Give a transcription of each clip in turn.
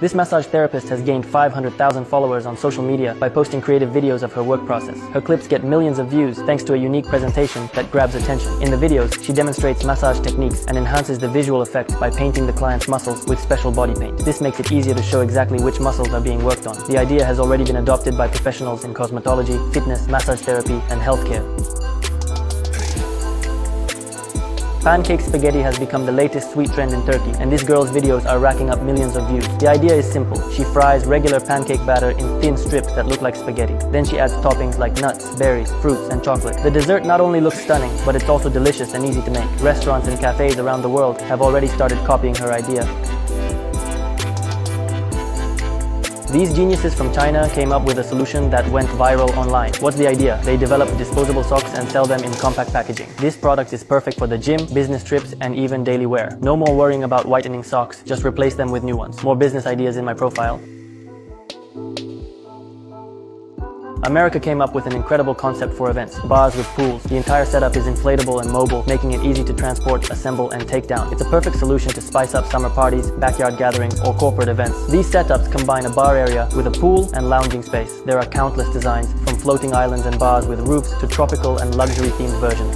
This massage therapist has gained 500,000 followers on social media by posting creative videos of her work process. Her clips get millions of views thanks to a unique presentation that grabs attention. In the videos, she demonstrates massage techniques and enhances the visual effect by painting the client's muscles with special body paint. This makes it easier to show exactly which muscles are being worked on. The idea has already been adopted by professionals in cosmetology, fitness, massage therapy, and healthcare. Pancake spaghetti has become the latest sweet trend in Turkey, and this girl's videos are racking up millions of views. The idea is simple. She fries regular pancake batter in thin strips that look like spaghetti. Then she adds toppings like nuts, berries, fruits, and chocolate. The dessert not only looks stunning, but it's also delicious and easy to make. Restaurants and cafes around the world have already started copying her idea. These geniuses from China came up with a solution that went viral online. What's the idea? They develop disposable socks and sell them in compact packaging. This product is perfect for the gym, business trips, and even daily wear. No more worrying about whitening socks, just replace them with new ones. More business ideas in my profile. America came up with an incredible concept for events, bars with pools. The entire setup is inflatable and mobile, making it easy to transport, assemble, and take down. It's a perfect solution to spice up summer parties, backyard gatherings, or corporate events. These setups combine a bar area with a pool and lounging space. There are countless designs, from floating islands and bars with roofs to tropical and luxury-themed versions.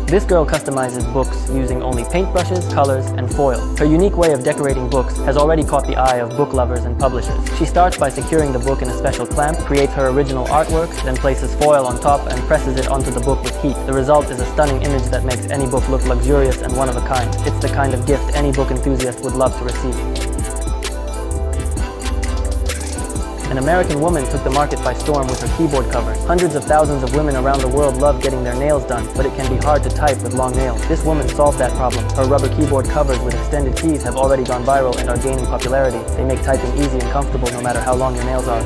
This girl customizes books using only paintbrushes, colors, and foil. Her unique way of decorating books has already caught the eye of book lovers and publishers. She starts by securing the book in a special clamp, creates her original artwork, then places foil on top and presses it onto the book with heat. The result is a stunning image that makes any book look luxurious and one of a kind. It's the kind of gift any book enthusiast would love to receive. An American woman took the market by storm with her keyboard covers. Hundreds of thousands of women around the world love getting their nails done, but it can be hard to type with long nails. This woman solved that problem. Her rubber keyboard covers with extended keys have already gone viral and are gaining popularity. They make typing easy and comfortable no matter how long your nails are.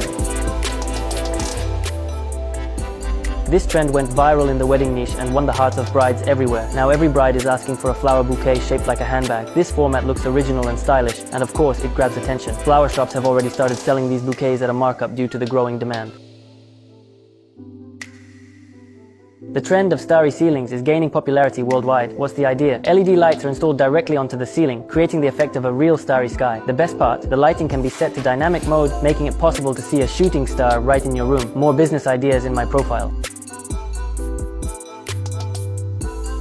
This trend went viral in the wedding niche and won the hearts of brides everywhere. Now every bride is asking for a flower bouquet shaped like a handbag. This format looks original and stylish, and of course it grabs attention. Flower shops have already started selling these bouquets at a markup due to the growing demand. The trend of starry ceilings is gaining popularity worldwide. What's the idea? LED lights are installed directly onto the ceiling, creating the effect of a real starry sky. The best part, the lighting can be set to dynamic mode, making it possible to see a shooting star right in your room. More business ideas in my profile.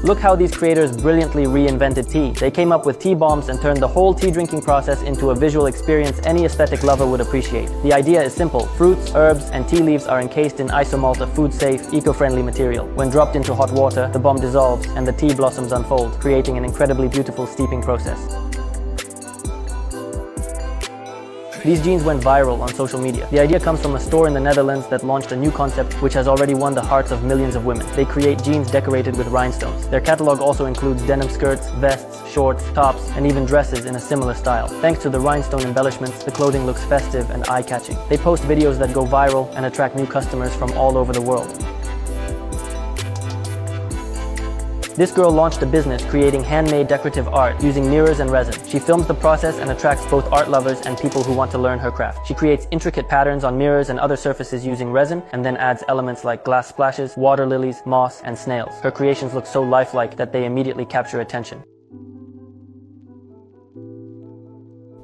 Look how these creators brilliantly reinvented tea. They came up with tea bombs and turned the whole tea drinking process into a visual experience any aesthetic lover would appreciate. The idea is simple. Fruits, herbs, and tea leaves are encased in isomalt, a food-safe, eco-friendly material. When dropped into hot water, the bomb dissolves and the tea blossoms unfold, creating an incredibly beautiful steeping process. These jeans went viral on social media. The idea comes from a store in the Netherlands that launched a new concept which has already won the hearts of millions of women. They create jeans decorated with rhinestones. Their catalog also includes denim skirts, vests, shorts, tops, and even dresses in a similar style. Thanks to the rhinestone embellishments, the clothing looks festive and eye-catching. They post videos that go viral and attract new customers from all over the world. This girl launched a business creating handmade decorative art using mirrors and resin. She films the process and attracts both art lovers and people who want to learn her craft. She creates intricate patterns on mirrors and other surfaces using resin, and then adds elements like glass splashes, water lilies, moss, and snails. Her creations look so lifelike that they immediately capture attention.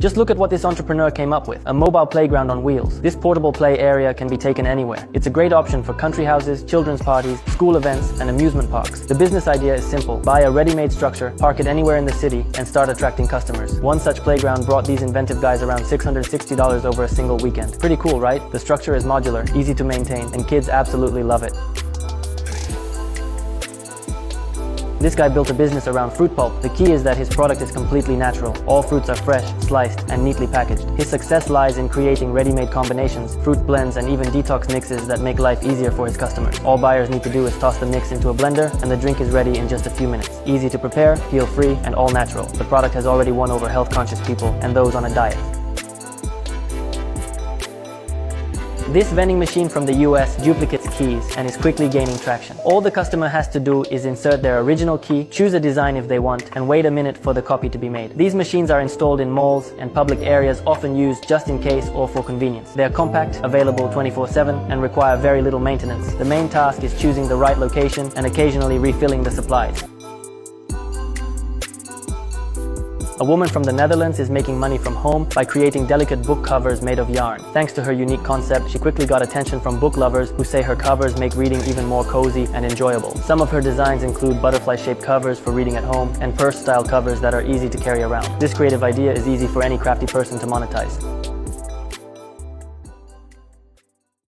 Just look at what this entrepreneur came up with, a mobile playground on wheels. This portable play area can be taken anywhere. It's a great option for country houses, children's parties, school events, and amusement parks. The business idea is simple. Buy a ready-made structure, park it anywhere in the city, and start attracting customers. One such playground brought these inventive guys around $660 over a single weekend. Pretty cool, right? The structure is modular, easy to maintain, and kids absolutely love it. This guy built a business around fruit pulp. The key is that his product is completely natural. All fruits are fresh, sliced, and neatly packaged. His success lies in creating ready-made combinations, fruit blends, and even detox mixes that make life easier for his customers. All buyers need to do is toss the mix into a blender, and the drink is ready in just a few minutes. Easy to prepare, peel-free, and all natural. The product has already won over health-conscious people and those on a diet. This vending machine from the US duplicates keys and is quickly gaining traction. All the customer has to do is insert their original key, choose a design if they want, and wait a minute for the copy to be made. These machines are installed in malls and public areas, often used just in case or for convenience. They are compact, available 24/7, and require very little maintenance. The main task is choosing the right location and occasionally refilling the supplies. A woman from the Netherlands is making money from home by creating delicate book covers made of yarn. Thanks to her unique concept, she quickly got attention from book lovers who say her covers make reading even more cozy and enjoyable. Some of her designs include butterfly-shaped covers for reading at home and purse-style covers that are easy to carry around. This creative idea is easy for any crafty person to monetize.